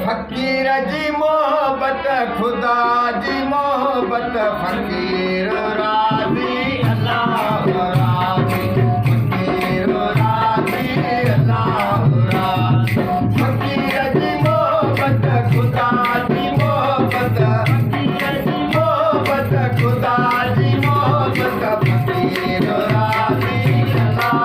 फकीर जी मोहब्बत खुदा जी मोहब्बत फकीर राज़ी अल्लाह राज़ी फकीर राज़ी अल्लाह राज़ी फकीर जी मोहब्बत खुदा जी मोहब्बत फकीर जी मोहब्बत खुदा जी मोहब्बत फकीर राज़ी अल्लाह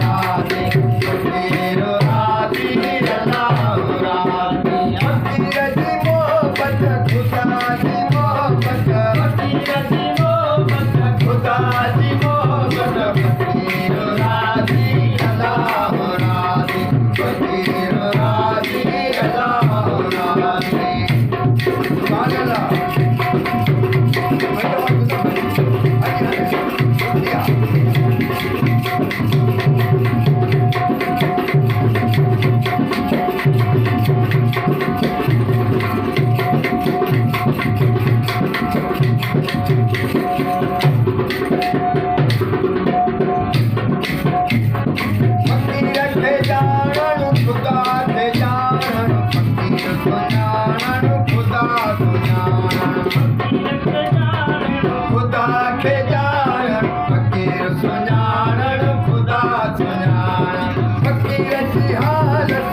राज़ी फकीर राज़ी अल्लाह राज़ी फकीर जी मोहब्बत खुदा जी मोहब्बत फकीर जी मोहब्बत खुदा जी मोहब्बत फकीर राज़ी अल्लाह राज़ी फकीर राज़ी अल्लाह राज़ी सुभान अल्लाह फकीर जी हालत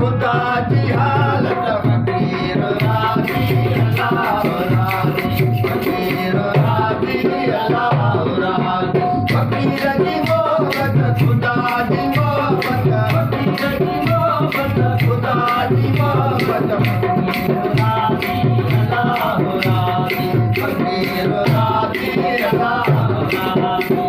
खुदा जी हालत फकीर राज़ी अल्लाह राज़ी फकीर राज़ी अल्लाह राज़ी फकीर जी मोहब्बत खुदा जी मोहब्बत फकीर जी मोहब्बत खुदा जी मोहब्बत फकीर राज़ी अल्लाह राज़ी फकीर राज़ी अल्लाह राज़ी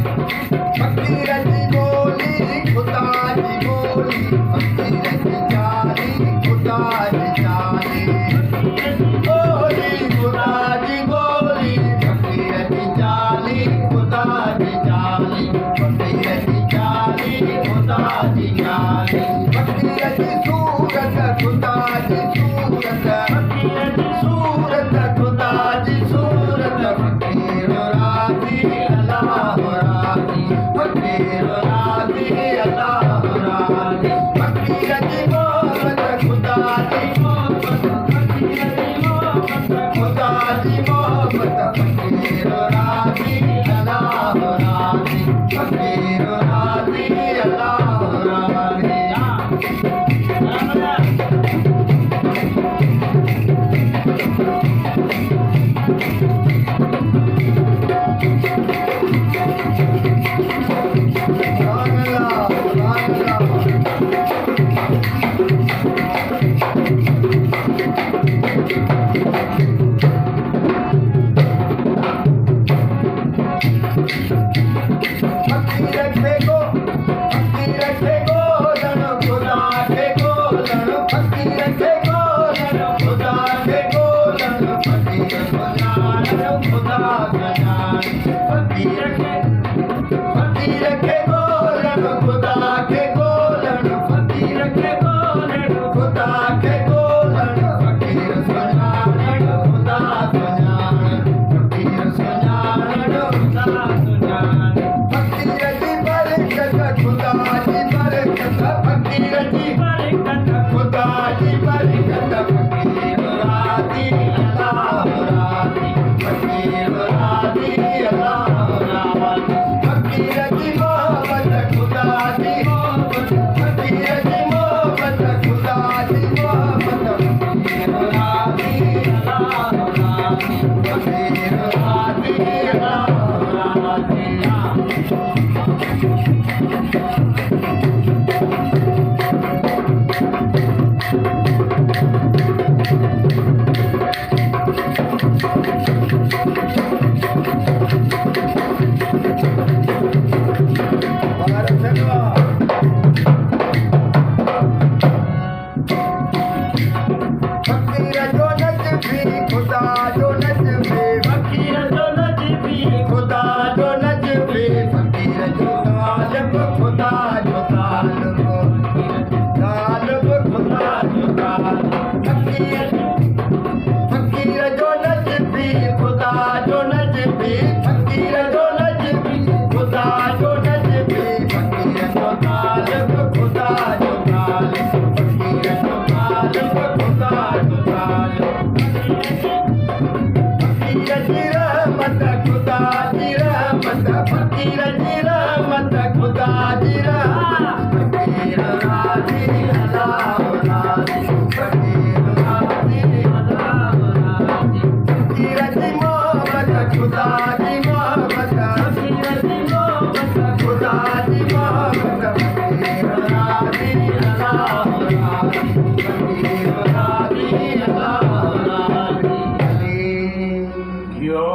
फकीर जी बोली खुदा जी बोली फकीर जी जानी खुदा जी जानी बोली खुदा जी बोली फकीर जी जानी खुदा जी जानी फकीर जी जानी खुदा जी जानी फकीर जी सूरत खुदा जी सूरत फकीर जी सूरत फकीराची रहमत खुदाची रहमत फकीराची रहमत खुदाची रहमत फकीर राजी अल्लाह राजी फकीर राजी अल्लाह राजी फकीराची मोहब्बत खुदाची मोहब्बत फकीराची मोहब्बत खुदाची मोहब्बत फकीर राजी अल्लाह राजी फकीर राजी अल्लाह राजी जियो